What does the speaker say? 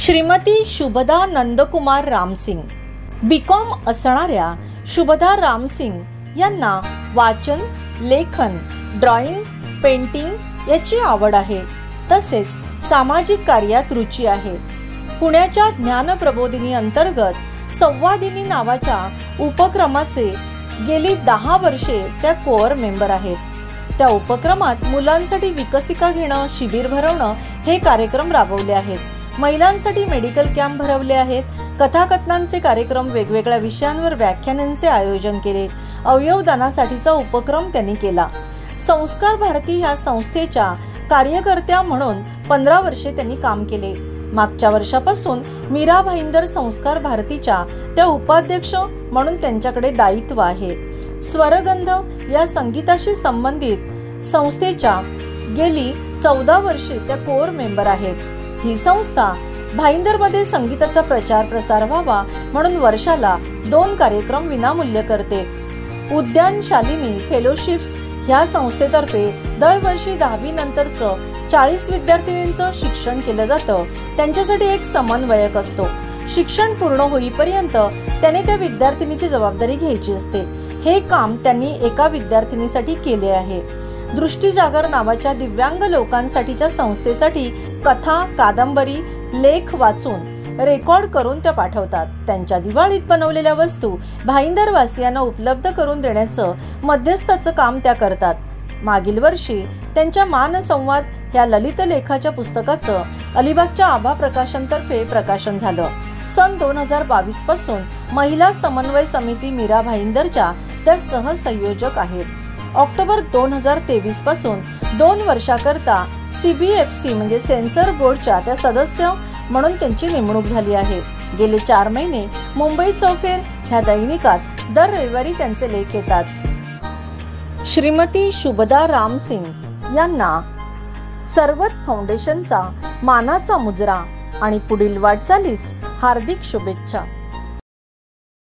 Shrimati Shubhada Nandkumar Ramsingh, BCom असणाऱ्या शुभदा रामसिंग यांना वाचन, लेखन, ड्रॉइंग, पेंटिंग याची आवड आहे. तसेच सामाजिक कार्यात रुची आहे. पुण्याच्या ज्ञानप्रबोधिनी अंतर्गत संवादिनी नावाच्या उपक्रमाचे गेली 10 वर्षे त्या कोअर मेंबर आहेत. त्या उपक्रमात मुलांसाठी विकसिका घेणं, शिबिर भरवणं हे कार्यक्रम राबवले आहेत. महिलांसाठी मेडिकल कॅम्प भरवले आहेत. कथाकथनांचे कार्यक्रम, वेगवेगळ्या विषयांवर व्याख्यानांचे आयोजन केले. अवयवदानासाठीचा उपक्रम त्यांनी केला. संस्कार भारती ह्या संस्थेच्या कार्यकर्त्या म्हणून 15 वर्षे त्यांनी काम केले. मागच्या वर्षापासून मीरा भाईंदर संस्कार भारतीच्या त्या उपाध्यक्ष म्हणून त्यांच्याकडे दायित्व आहे. स्वरगंध या संगीताशी संबंधित संस्थेच्या गेली 14 वर्षे त्या कोअर मेंबर आहेत. ही संस्था भाईंदरमध्ये संगीताचा प्रचार प्रसार व्हावा म्हणून वर्षाला 2 कार्यक्रम विनामूल्य करते. उद्यान शालिनी फेलोशिप्स ह्या संस्थेतर्फे दरवर्षी 10वी नंतरचं 40 विद्यार्थिनींचं शिक्षण केलं जातं. त्यांच्यासाठी एक समन्वयक असतो. शिक्षण पूर्ण होईपर्यंत त्याने त्या विद्यार्थिनीची जबाबदारी घ्यायची असते. हे काम त्यांनी एका विद्यार्थिनीसाठी केले आहे. दृष्टीजागर नावाच्या दिव्यांग लोकांसाठीच्या संस्थेसाठी कथा, कादंबरी, लेख वाचून रेकॉर्ड करून त्या पाठवतात. त्यांच्या दिवाळीत बनवलेल्या वस्तू भाईंदरवासियांना उपलब्ध करून देण्याचं मध्यस्थाचं काम त्या करतात. मागील वर्षी त्यांच्या मानसंवाद ह्या ललित लेखाच्या पुस्तकाचं अलिबागच्या आभा प्रकाशनतर्फे प्रकाशन झालं. सन 2022 पासून महिला समन्वय समिती मीरा भाईंदरच्या त्या सहसंयोजक आहेत. ऑक्टोबर 2023 पासून 2 वर्षाकरता CBFC म्हणजे सेन्सर बोर्डच्या त्या सदस्य म्हणून त्यांची नेमणूक झाली आहे. गेले 4 महिने मुंबई चौफेर ह्या दैनिकात दर रविवारी त्यांचे लेख येतात. श्रीमती शुभदा रामसिंग यांना सर्वत फाउंडेशनचा मानाचा मुजरा आणि पुढील वाटचालीस हार्दिक शुभेच्छा.